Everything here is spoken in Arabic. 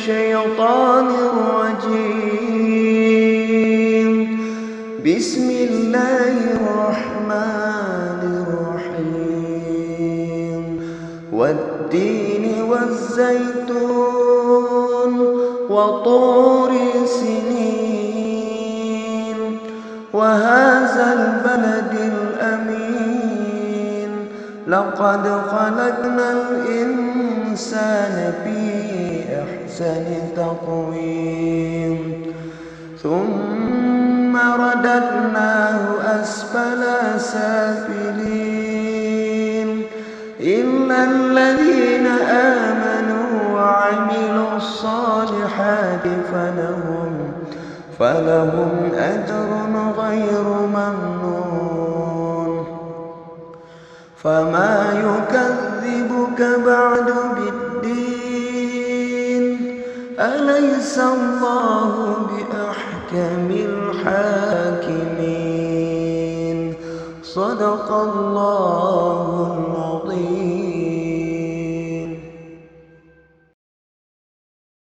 الشيطان الرجيم. بسم الله الرحمن الرحيم. والتين والزيتون وطور سينين وهذا البلد الأمين. لقد خلقنا الإنسان في أحسن تقويم ثم رددناه أسفل سافلين إلا الذين آمنوا وعملوا الصالحات فلهم أجر غير ممنون. فما يكذبك بعد بالدين أليس الله بأحكم الحاكمين. صدق الله العظيم.